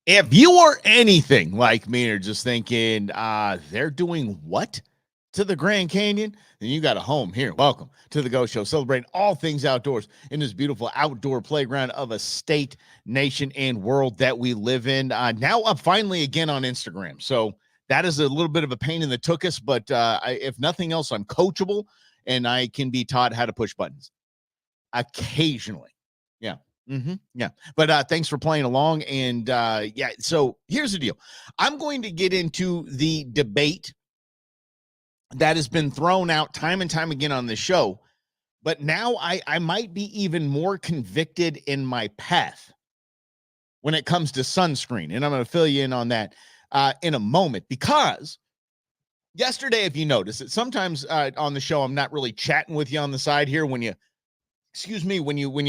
If you are anything like me or just thinking, they're doing what to the Grand Canyon, then you got a home here. Welcome to the Ghost Show, celebrating all things outdoors in this beautiful outdoor playground of a state, nation, and world that we live in. Now up finally again on Instagram. So that is a little bit of a pain in the tuchus, but if nothing else, I'm coachable and I can be taught how to push buttons occasionally. Yeah. Yeah. But thanks for playing along. And yeah, so here's the deal. I'm going to get into the debate that has been thrown out time and time again on the show. But now I might be even more convicted in my path when it comes to sunscreen. And I'm going to fill you in on that in a moment, because yesterday, if you notice it, sometimes on the show, I'm not really chatting with you on the side here when you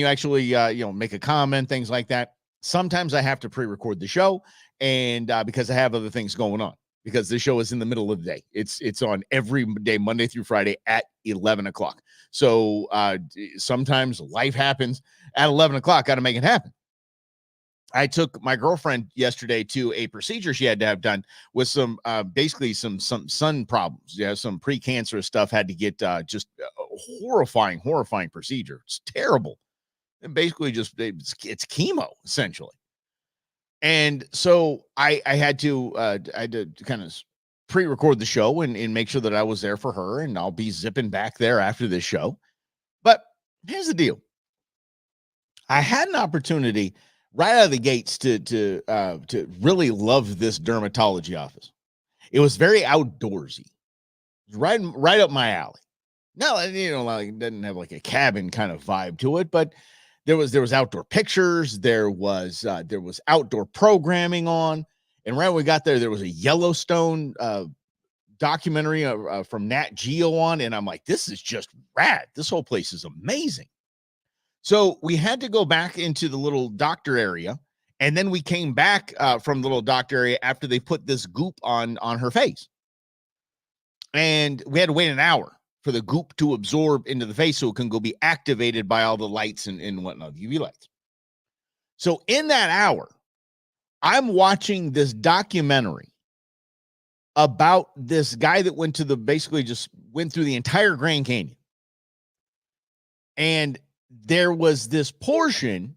actually make a comment, things like that. Sometimes I have to pre-record the show, and because I have other things going on, because the show is in the middle of the day. It's on every day, Monday through Friday at 11 o'clock. So sometimes life happens at 11 o'clock. Got to make it happen. I took my girlfriend yesterday to a procedure she had to have done with some basically some sun problems. Yeah, some precancerous stuff. Had to get just a horrifying procedure. It's terrible. And basically just it's chemo essentially. And so I had to kind of pre-record the show and make sure that I was there for her, and I'll be zipping back there after this show. But here's the deal. I had an opportunity right out of the gates to really love this dermatology office. It was very outdoorsy, right up my alley. No, like, it doesn't have like a cabin kind of vibe to it, but there was outdoor pictures, there was outdoor programming on, and right when we got there was a Yellowstone documentary from Nat Geo on, and I'm like, this is just rad. This whole place is amazing. So we had to go back into the little doctor area, and then we came back from the little doctor area after they put this goop on her face. And we had to wait an hour for the goop to absorb into the face so it can go be activated by all the lights and whatnot, UV lights. So in that hour, I'm watching this documentary about this guy that basically just went through the entire Grand Canyon. And there was this portion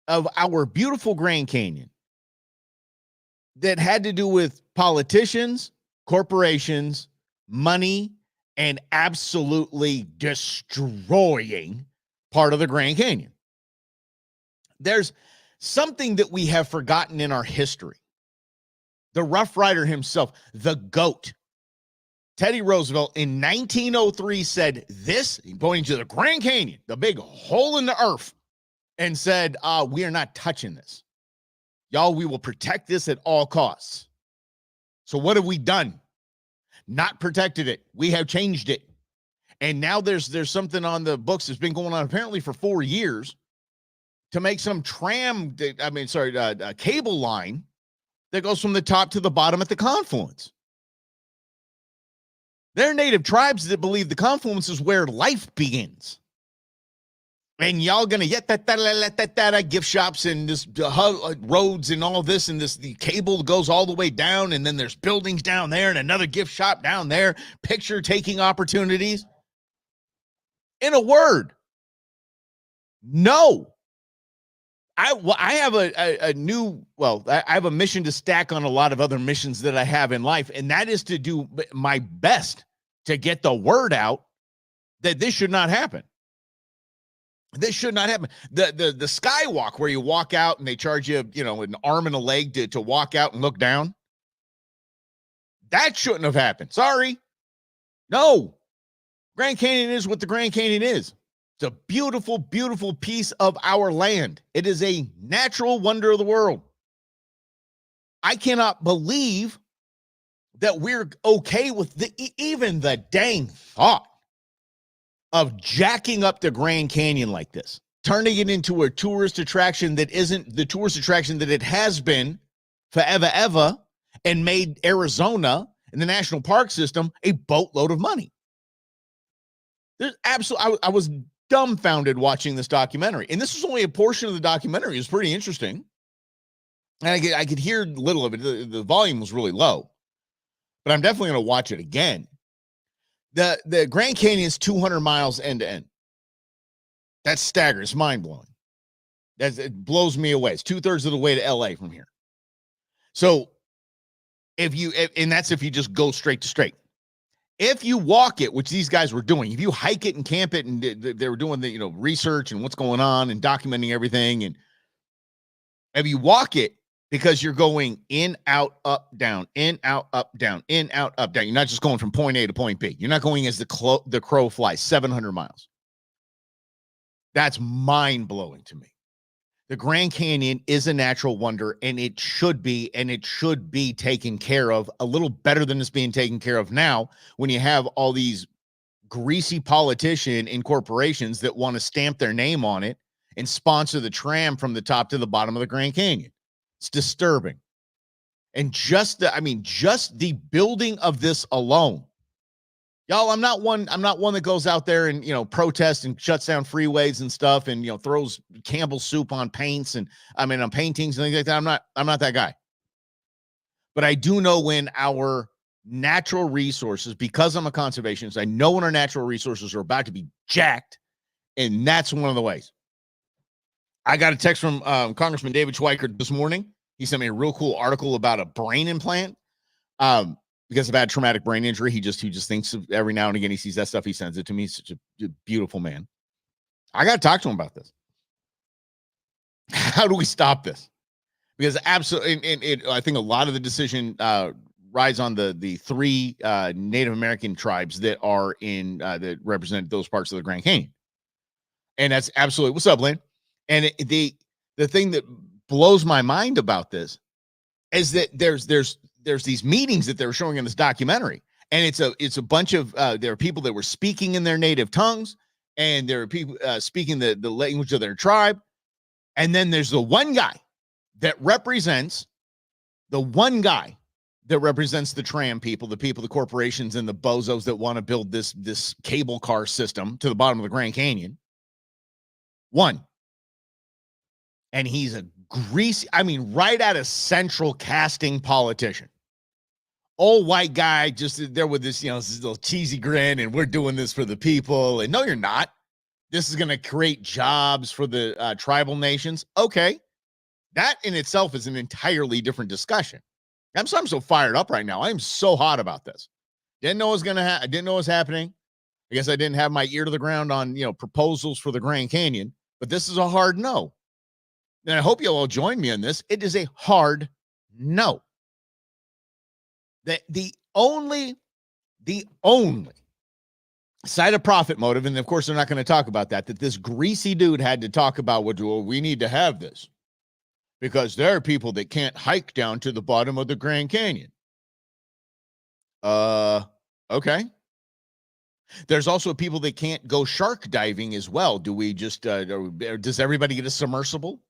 of our beautiful Grand Canyon that had to do with politicians, corporations, money, and absolutely destroying part of the Grand Canyon. There's something that we have forgotten in our history. The Rough Rider himself, the GOAT, Teddy Roosevelt, in 1903 said this, pointing to the Grand Canyon, the big hole in the earth, and said, we are not touching this. Y'all, we will protect this at all costs. So what have we done? Not protected it. We have changed it. And now there's something on the books that's been going on apparently for 4 years to make some cable line that goes from the top to the bottom at the confluence. There are native tribes that believe the confluence is where life begins. And y'all gonna get that gift shops and this roads and all this, and the cable goes all the way down, and then there's buildings down there and another gift shop down there, picture taking opportunities. In a word, no. I have I have a mission to stack on a lot of other missions that I have in life, and that is to do my best to get the word out that this should not happen. This should not happen. The skywalk where you walk out and they charge you, an arm and a leg to walk out and look down. That shouldn't have happened. Sorry. No. Grand Canyon is what the Grand Canyon is. It's a beautiful, beautiful piece of our land. It is a natural wonder of the world. I cannot believe that we're okay with even the dang thought of jacking up the Grand Canyon like this, turning it into a tourist attraction that isn't the tourist attraction that it has been forever, and made Arizona and the national park system a boatload of money. There's I was dumbfounded watching this documentary, and this was only a portion of the documentary. It's pretty interesting. And I could hear little of it. The volume was really low, but I'm definitely going to watch it again. The Grand Canyon is 200 miles end to end. That's staggering. It's mind blowing. It blows me away. It's 2/3 of the way to LA from here. So and that's if you just go straight to straight. If you walk it, which these guys were doing, if you hike it and camp it, and they were doing the research and what's going on and documenting everything, and if you walk it, because you're going in, out, up, down, in, out, up, down, in, out, up, down. You're not just going from point A to point B. You're not going as the crow flies 700 miles. That's mind blowing to me. The Grand Canyon is a natural wonder, and it should be taken care of a little better than it's being taken care of now, when you have all these greasy politician and corporations that want to stamp their name on it and sponsor the tram from the top to the bottom of the Grand Canyon. It's disturbing. And just the building of this alone. Y'all, I'm not one that goes out there and, protests and shuts down freeways and stuff and, throws Campbell's soup on paints and on paintings and things like that. I'm not that guy. But I do know when our natural resources, because I'm a conservationist, I know when our natural resources are about to be jacked, and that's one of the ways. I got a text from Congressman David Schweikert this morning. He sent me a real cool article about a brain implant. Because I've had traumatic brain injury. He just thinks of every now and again he sees that stuff. He sends it to me. He's such a beautiful man. I got to talk to him about this. How do we stop this? Because absolutely, I think a lot of the decision rides on the three Native American tribes that are that represent those parts of the Grand Canyon. And that's absolutely, what's up, Lynn? And the thing that blows my mind about this is that there's these meetings that they were showing in this documentary, and it's a bunch of there are people that were speaking in their native tongues, and there are people speaking the language of their tribe, and then there's the one guy that represents the tram people, the corporations, and the bozos that want to build this cable car system to the bottom of the Grand Canyon. And he's a greasy, right out of Central casting politician. Old white guy, just there with this, this little cheesy grin, and we're doing this for the people. And no, you're not. This is going to create jobs for the tribal nations. Okay. That in itself is an entirely different discussion. I'm so fired up right now. I'm so hot about this. Didn't know it was I didn't know it was happening. I guess I didn't have my ear to the ground on, proposals for the Grand Canyon, but this is a hard no. And I hope you'll all join me on this. It is a hard no. The only side of profit motive, and of course they're not going to talk about that this greasy dude had to talk about we need to have this because there are people that can't hike down to the bottom of the Grand Canyon. Okay. There's also people that can't go shark diving as well. Do we just does everybody get a submersible?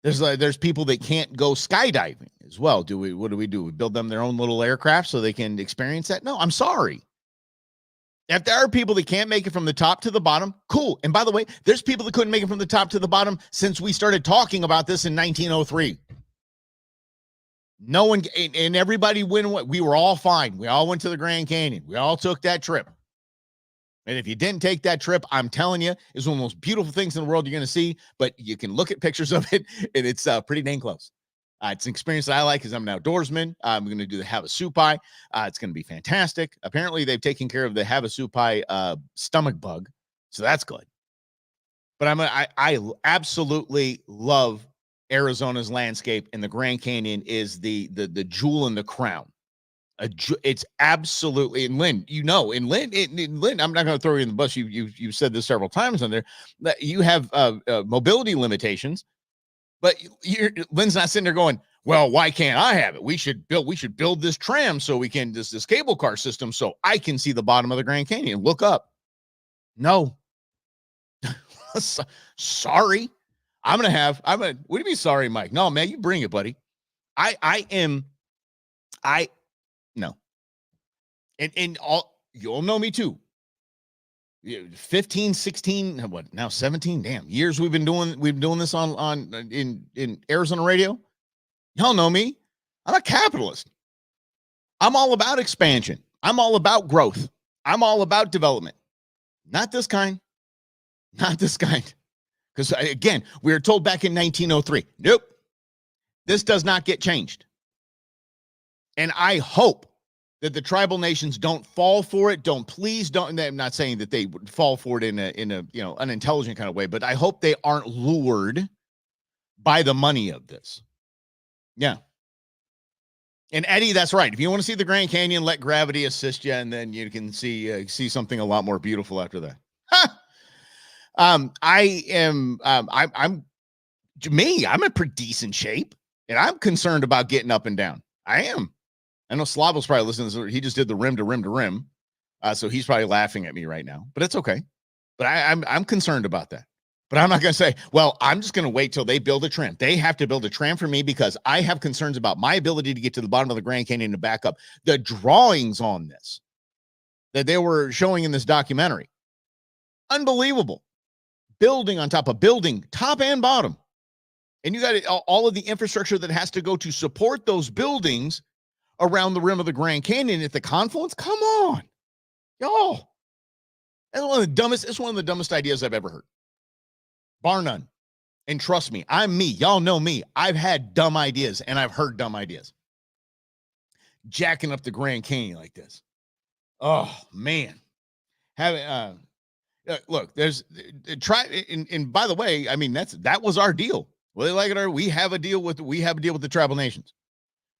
There's people that can't go skydiving as well. What do? We build them their own little aircraft so they can experience that? No, I'm sorry. If there are people that can't make it from the top to the bottom, cool. And by the way, there's people that couldn't make it from the top to the bottom since we started talking about this in 1903. No one, and everybody went. We were all fine. We all went to the Grand Canyon. We all took that trip. And if you didn't take that trip, I'm telling you, it's one of the most beautiful things in the world you're going to see. But you can look at pictures of it, and it's pretty dang close. It's an experience that I like because I'm an outdoorsman. I'm going to do the Havasupai. It's going to be fantastic. Apparently, they've taken care of the Havasupai stomach bug, so that's good. But I absolutely love Arizona's landscape, and the Grand Canyon is the jewel in the crown. It's absolutely, and Lynn, Lynn, I'm not going to throw you in the bus. You've said this several times on there that you have mobility limitations, but Lynn's not sitting there going, well, why can't I have it? We should build this tram so we can this cable car system so I can see the bottom of the Grand Canyon. Look up. No, sorry. What do you mean sorry, Mike? No, man, you bring it, buddy. No. And all, you'll know me too. 15, 16, what now 17 damn years we've been doing this on in Arizona radio. Y'all know me. I'm a capitalist. I'm all about expansion. I'm all about growth. I'm all about development. Not this kind. Not this kind. Because again, we were told back in 1903, nope, this does not get changed. And I hope that the tribal nations don't fall for it. Don't. I'm not saying that they would fall for it in a unintelligent kind of way, but I hope they aren't lured by the money of this. Yeah. And Eddie, that's right. If you want to see the Grand Canyon, let gravity assist you, and then you can see something a lot more beautiful after that. I'm in pretty decent shape, and I'm concerned about getting up and down. I am. I know Slavo's probably listening. He just did the rim to rim to rim, so he's probably laughing at me right now. But it's okay. But I'm concerned about that. But I'm not going to say, well, I'm just going to wait till they build a tram. They have to build a tram for me because I have concerns about my ability to get to the bottom of the Grand Canyon and back up. The drawings on this that they were showing in this documentary, unbelievable. Building on top of building, top and bottom. And you got all of the infrastructure that has to go to support those buildings around the rim of the Grand Canyon at the confluence. Come on, y'all. That's one of the dumbest ideas I've ever heard. Bar none. And trust me, I'm me. Y'all know me. I've had dumb ideas and I've heard dumb ideas. Jacking up the Grand Canyon like this. Oh, man. Look, there's and by the way, I mean, that was our deal. Well, they like it, we have a deal with the tribal nations.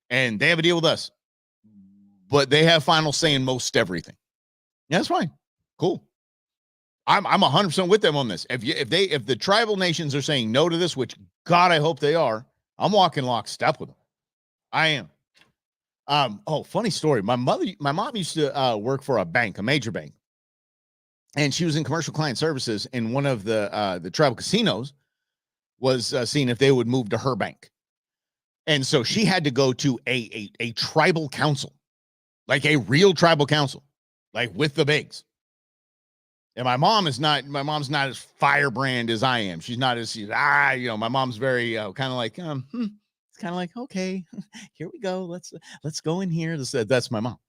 And they have a deal with us. But they have final say in most everything. Yeah, that's fine. Cool. I'm 100% with them on this. If the tribal nations are saying no to this, which God, I hope they are, I'm walking lockstep with them. I am. Funny story. My mom used to work for a bank, a major bank, and she was in commercial client services. And one of the tribal casinos was seeing if they would move to her bank, and so she had to go to a tribal council, like a real tribal council, like with the bigs. And my mom's not as firebrand as I am. She's not as, my mom's very kind of like, it's kind of like, okay, here we go. Let's go in here. That's my mom.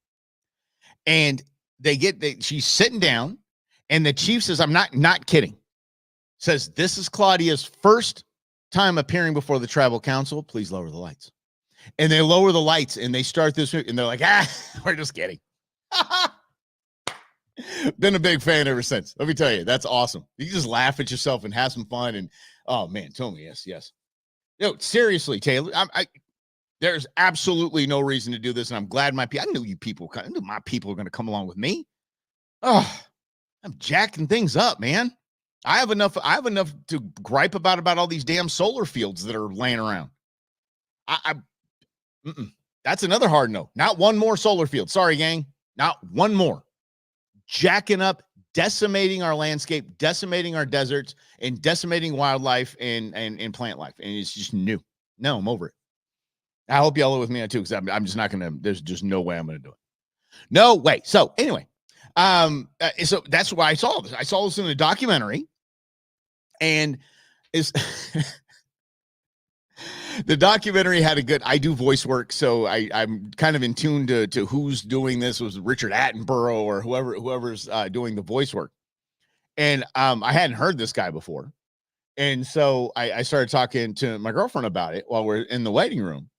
And she's sitting down and the chief says, I'm not kidding. Says, this is Claudia's first time appearing before the tribal council. Please lower the lights. And they lower the lights and they start this and they're like, we're just kidding. Been a big fan ever since. Let me tell you, that's awesome. You just laugh at yourself and have some fun. And oh man, Tommy, yes. No, seriously, Taylor, there's absolutely no reason to do this, and I'm glad I knew my people are going to come along with me. Oh, I'm jacking things up, man. I have enough to gripe about all these damn solar fields that are laying around. That's another hard no. Not one more solar field. Sorry, gang. Not one more. Jacking up, decimating our landscape, decimating our deserts, and decimating wildlife and plant life. And it's just new. No, I'm over it. I hope y'all are with me on too, because I'm just not gonna. There's just no way I'm gonna do it. No way. So anyway, so that's why I saw this. I saw this in a documentary, and is the documentary had a good. I do voice work, so I'm kind of in tune to who's doing this. Was Richard Attenborough or whoever's doing the voice work, and I hadn't heard this guy before, and so I started talking to my girlfriend about it while we're in the waiting room.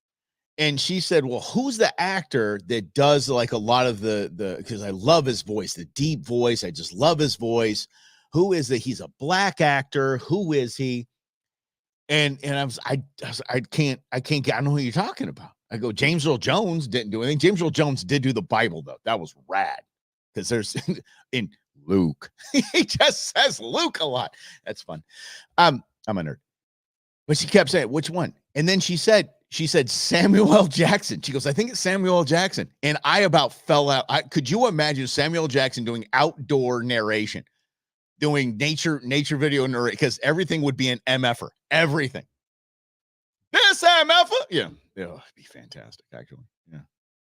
And she said, well, who's the actor that does like a lot of the because I love his voice, the deep voice. I just love his voice. Who is it? He's a black actor. Who is he? And I can't get, I don't know who you're talking about. I go, James Earl Jones didn't do anything. James Earl Jones did do the Bible though. That was rad. Because there's in Luke, he just says Luke a lot. That's fun. I'm a nerd. But she kept saying, which one? And then she said Samuel L. Jackson. She goes, I think it's Samuel L. Jackson. And I about fell out. Could you imagine Samuel L. Jackson doing outdoor narration, doing nature video narration? Because everything would be an MFer. Everything. This MFer. Yeah. It'd be fantastic, actually. Yeah.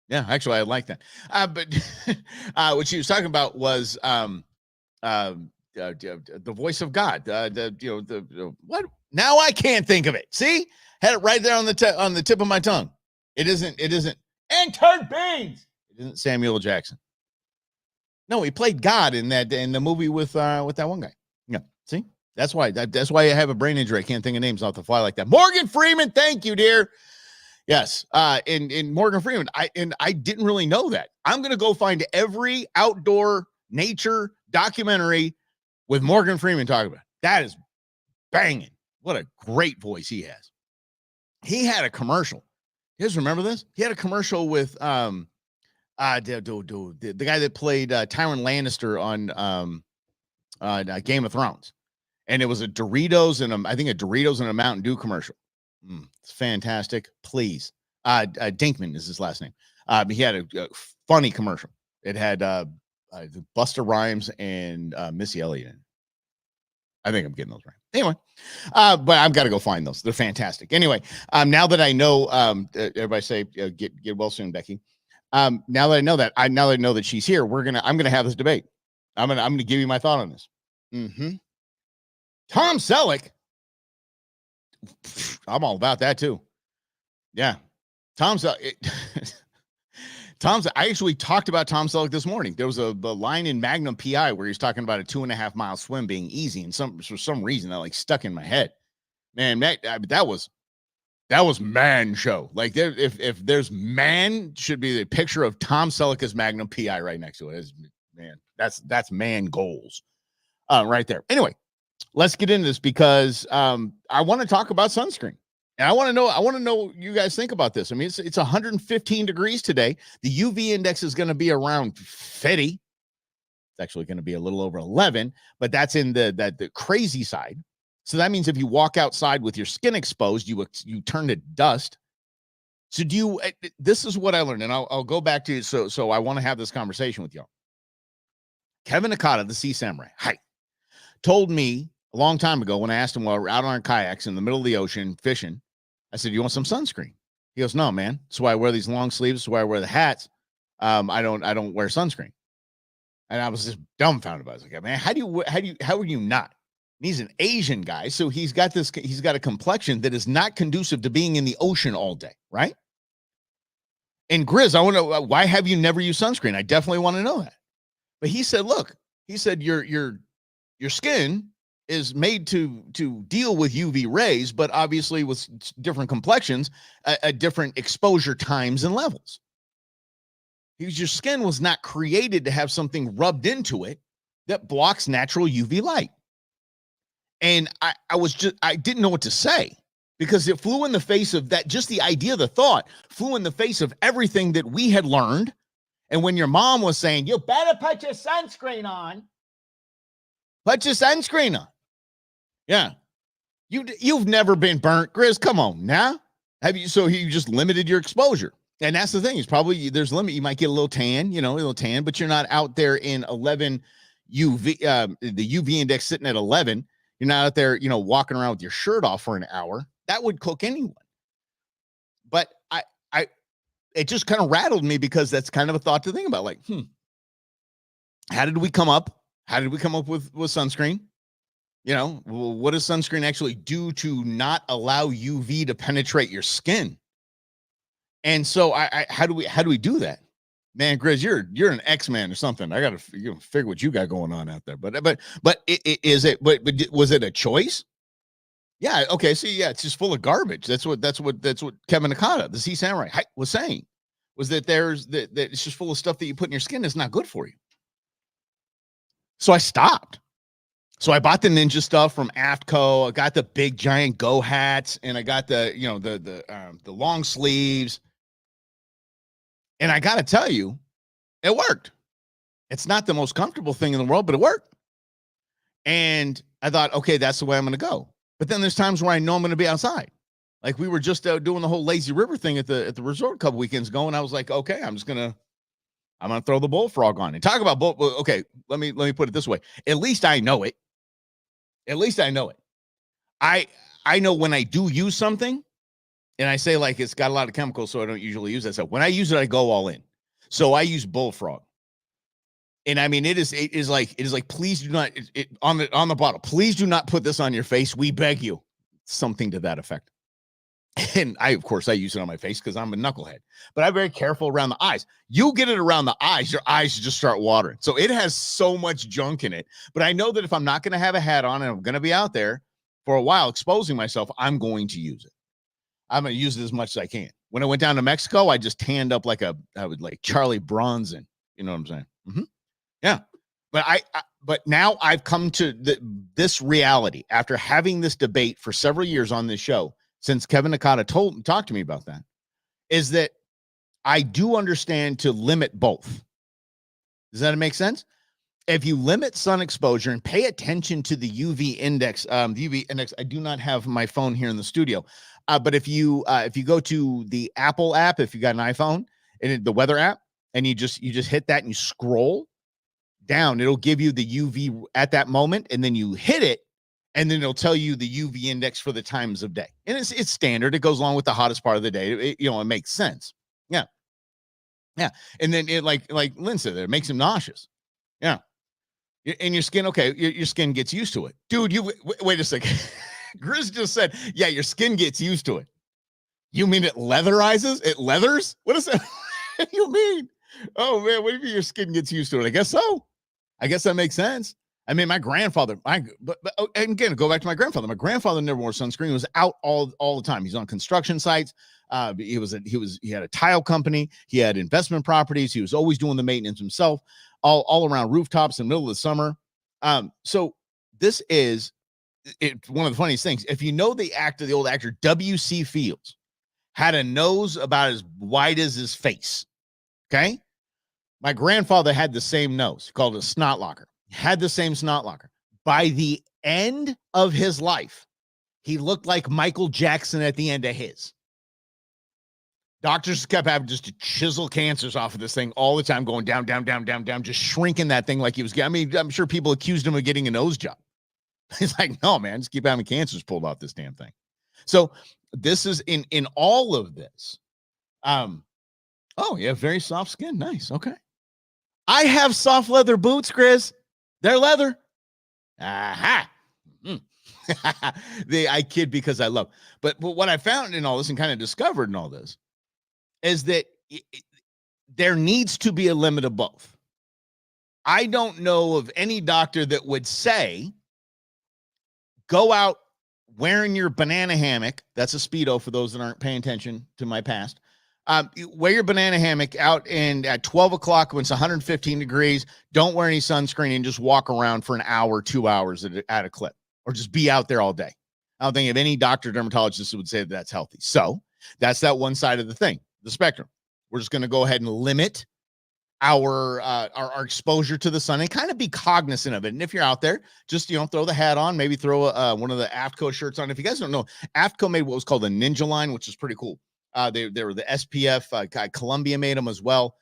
Yeah, actually, I like that. But what she was talking about was the voice of God. What? Now I can't think of it. See, had it right there on the tip of my tongue. It isn't. And turd beans. It isn't Samuel L. Jackson. No, he played God in the movie with that one guy. Yeah, see, that's why I have a brain injury. I can't think of names off the fly like that. Morgan Freeman, thank you, dear. Yes, in Morgan Freeman, I didn't really know that. I'm gonna go find every outdoor nature documentary with Morgan Freeman talking about it. That is banging. What a great voice he has. He had a commercial. You guys remember this? He had a commercial with the guy that played Tyrion Lannister on Game of Thrones, and it was a Doritos and I think a Doritos and a Mountain Dew commercial. It's fantastic. Please, Dinkman is his last name. He had a funny commercial. It had Busta Rhymes and Missy Elliott in it. I think I'm getting those right. Anyway, but I've got to go find those. They're fantastic. Anyway, now that I know, everybody say get well soon, Becky. Now that I know that she's here, I'm gonna have this debate. I'm gonna give you my thought on this. Tom Selleck, I'm all about that too. Yeah, Tom Selleck. I actually talked about Tom Selleck this morning. There was a line in Magnum PI where he's talking about a 2.5 mile swim being easy, and for some reason that like stuck in my head. Man, that was man show. Like if there's man, should be the picture of Tom Selleck as Magnum PI right next to it. Man, that's man goals, right there. Anyway, let's get into this because I want to talk about sunscreen. And I want to know what you guys think about this. I mean, it's 115 degrees today. The UV index is going to be around 50. It's actually going to be a little over 11, but that's in the crazy side. So that means if you walk outside with your skin exposed, you turn to dust. So this is what I learned, and I'll go back to you. So I want to have this conversation with y'all. Kevin Nakata, the Sea Samurai, told me a long time ago when I asked him while we're out on our kayaks in the middle of the ocean fishing, I said, "You want some sunscreen?" He goes, "No, man. That's why I wear these long sleeves. That's why I wear the hats. I don't wear sunscreen." And I was just dumbfounded about it. I was like, "Man, how are you not?" And he's an Asian guy, so he's got a complexion that is not conducive to being in the ocean all day, right? And Grizz, I want to know, why have you never used sunscreen? I definitely want to know that. But he said, "Look, your skin is made to deal with UV rays, but obviously with different complexions, at different exposure times and levels. Because your skin was not created to have something rubbed into it that blocks natural UV light." And I didn't know what to say because it flew in the face of that. Just the idea, the thought flew in the face of everything that we had learned. And when your mom was saying, "You better put your sunscreen on," put your sunscreen on. Yeah. You've never been burnt, Grizz. Come on now. Have you? So you just limited your exposure. And that's the thing. It's probably there's a limit. You might get a little tan, but you're not out there in 11 UV, the UV index sitting at 11. You're not out there, walking around with your shirt off for an hour. That would cook anyone. But it just kind of rattled me because that's kind of a thought to think about. Like, how did we come up? How did we come up with sunscreen? What does sunscreen actually do to not allow UV to penetrate your skin? And so how do we do that? Man, Grizz, you're an X-Man or something. I got to figure what you got going on out there. But was it a choice? Yeah. Okay. See, yeah, it's just full of garbage. That's what Kevin Nakata, the Sea Samurai, was saying, was that that it's just full of stuff that you put in your skin that's not good for you. So I stopped. So I bought the Ninja stuff from AFTCO. I got the big giant Go hats, and I got the long sleeves. And I got to tell you, it worked. It's not the most comfortable thing in the world, but it worked. And I thought, okay, that's the way I'm going to go. But then there's times where I know I'm going to be outside. Like we were just doing the whole lazy river thing at the resort a couple weekends ago, and I was like, okay, I'm gonna throw the bullfrog on and talk about bull. Okay, let me put it this way. At least I know it. I know when I do use something, and I say like it's got a lot of chemicals, so I don't usually use that stuff. When I use it, I go all in. So I use bullfrog. And I mean, it is like, please do not on the bottle. Please do not put this on your face. We beg you. Something to that effect. And of course, I use it on my face because I'm a knucklehead, but I'm very careful around the eyes. You get it around the eyes, your eyes just start watering. So it has so much junk in it. But I know that if I'm not going to have a hat on and I'm going to be out there for a while exposing myself, I'm going to use it. I'm going to use it as much as I can. When I went down to Mexico, I just tanned up like Charlie Bronson. You know what I'm saying? Mm-hmm. Yeah. But but now I've come to this reality after having this debate for several years on this show, since Kevin Nakata talked to me about that, is that I do understand to limit both. Does that make sense? If you limit sun exposure and pay attention to the UV index, I do not have my phone here in the studio, but if you go to the Apple app, if you got an iPhone and the weather app, and you just hit that and you scroll down, it'll give you the UV at that moment, and then you hit it, and then it'll tell you the UV index for the times of day. And it's standard. It goes along with the hottest part of the day. It makes sense. Yeah. Yeah. And then it like Lynn said, it makes him nauseous. Yeah. And your skin, okay, your skin gets used to it. Dude, wait a second. Grizz just said, yeah, your skin gets used to it. You mean it leatherizes? It leathers? What is that? What do you mean? Oh, man, what do you mean your skin gets used to it? I guess so. I guess that makes sense. I mean, my grandfather, and again, go back to my grandfather. My grandfather never wore sunscreen. He was out all the time. He's on construction sites. He had a tile company. He had investment properties. He was always doing the maintenance himself, all around rooftops in the middle of the summer. So this is one of the funniest things. If you know the old actor W.C. Fields had a nose about as wide as his face. Okay. My grandfather had the same nose. He called it a snot locker. He had the same snot locker. By the end of his life, he looked like Michael Jackson at the end of his. Doctors kept having just to chisel cancers off of this thing all the time, going down, down, down, down, down, just shrinking that thing like he was. I mean, I'm sure people accused him of getting a nose job. He's like, no, man, just keep having cancers pulled off this damn thing. So this is in all of this. Oh, yeah, very soft skin. Nice. Okay. I have soft leather boots, Chris. They're leather. Aha. I kid because I love. But what I found in all this and kind of discovered in all this is that there needs to be a limit of both. I don't know of any doctor that would say, go out wearing your banana hammock. That's a Speedo for those that aren't paying attention to my past. Wear your banana hammock out and at 12 o'clock when it's 115 degrees, don't wear any sunscreen and just walk around for an hour, 2 hours at a clip, or just be out there all day. I don't think of any doctor dermatologist would say that that's healthy. So that's that one side of the thing, the spectrum. We're just going to go ahead and limit our exposure to the sun and kind of be cognizant of it. And if you're out there, just, throw the hat on, maybe throw one of the AFTCO shirts on. If you guys don't know, AFTCO made what was called a Ninja line, which is pretty cool. They were the SPF, Columbia made them as well.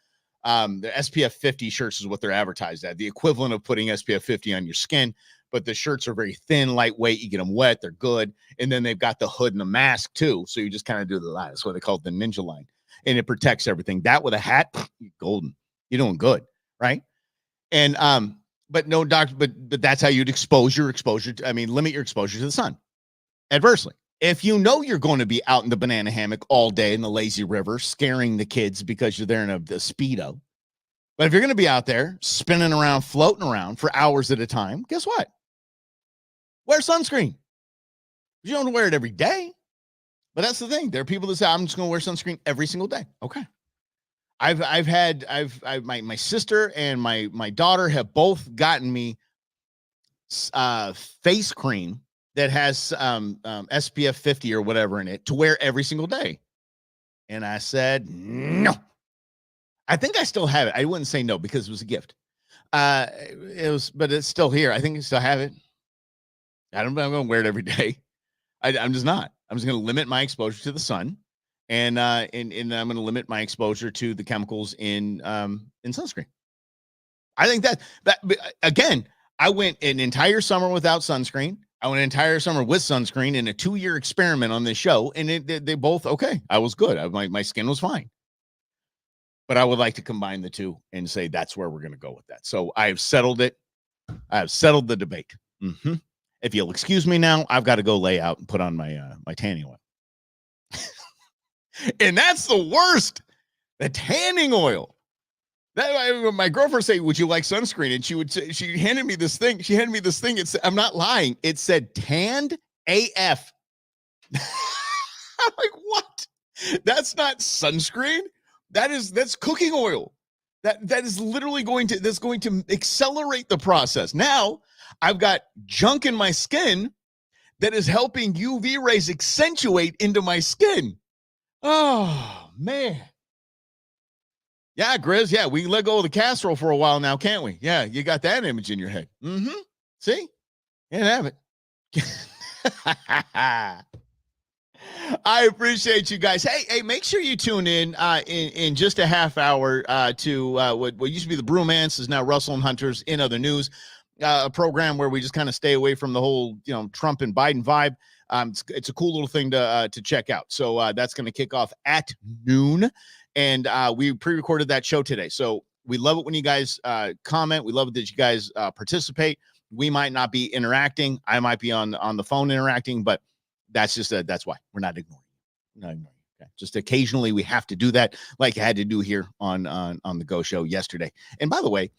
The SPF 50 shirts is what they're advertised at, the equivalent of putting SPF 50 on your skin, but the shirts are very thin, lightweight. You get them wet, they're good. And then they've got the hood and the mask too. So you just kind of do the line. That's what they call it, the Ninja line. And it protects everything. That with a hat, you're golden. You're doing good, right? And but no doctor, but that's how you'd limit your exposure to the sun adversely. If you know you're going to be out in the banana hammock all day in the lazy river, scaring the kids because you're there in the Speedo. But if you're going to be out there spinning around, floating around for hours at a time, guess what? Wear sunscreen. You don't wear it every day. But that's the thing. There are people that say, I'm just going to wear sunscreen every single day. Okay. My sister and my daughter have both gotten me face cream that has SPF 50 or whatever in it to wear every single day. And I said, no. I think I still have it. I wouldn't say no because it was a gift. But it's still here. I think I still have it. I'm going to wear it every day. I'm just not. I'm just going to limit my exposure to the sun. And I'm going to limit my exposure to the chemicals in sunscreen. I think that again, I went an entire summer without sunscreen. I went an entire summer with sunscreen in a 2-year experiment on this show, and they both okay. I was good. My skin was fine. but I would like to combine the two and say that's where we're going to go with that. So I have settled it. I have settled the debate. If you'll excuse me now, I've got to go lay out and put on my my tanning oil. And that's the worst. The tanning oil. That my girlfriend say, "Would you like sunscreen?" And she handed me this thing. She handed me this thing. I'm not lying. It said tanned AF. I'm like, what? That's not sunscreen. That's cooking oil. That is literally going to accelerate the process. Now I've got junk in my skin that is helping UV rays accentuate into my skin. Oh man. Yeah, Grizz. Yeah, we can let go of the casserole for a while now, can't we? Yeah, you got that image in your head. See? You didn't have it. I appreciate you guys. Hey, make sure you tune in just a half hour to what used to be the Brewmance is now Russell and Hunter's In Other News, a program where we just kind of stay away from the whole Trump and Biden vibe. It's a cool little thing to check out. So that's going to kick off at noon. And we pre-recorded that show today. So we love it when you guys comment. We love it that you guys participate. We might not be interacting. I might be on the phone interacting, but that's just that's why we're not ignoring. Okay. Just occasionally we have to do that, like I had to do here on the Go Show yesterday. And by the way,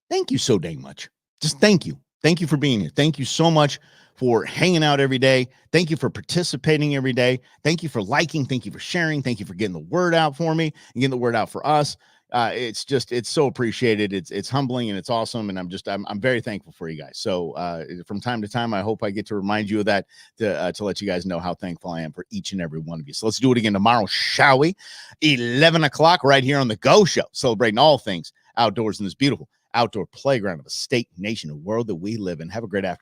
thank you so dang much. Just thank you. Thank you for being here. Thank you so much for hanging out every day. Thank you for participating every day. Thank you for liking. Thank you for sharing. Thank you for getting the word out for me and getting the word out for us. It's so appreciated. It's humbling and it's awesome. And I'm very thankful for you guys. So from time to time, I hope I get to remind you of that to let you guys know how thankful I am for each and every one of you. So let's do it again tomorrow, shall we? 11 o'clock right here on the Go Show, celebrating all things outdoors in this beautiful outdoor playground of a state, nation, and world that we live in. Have a great afternoon.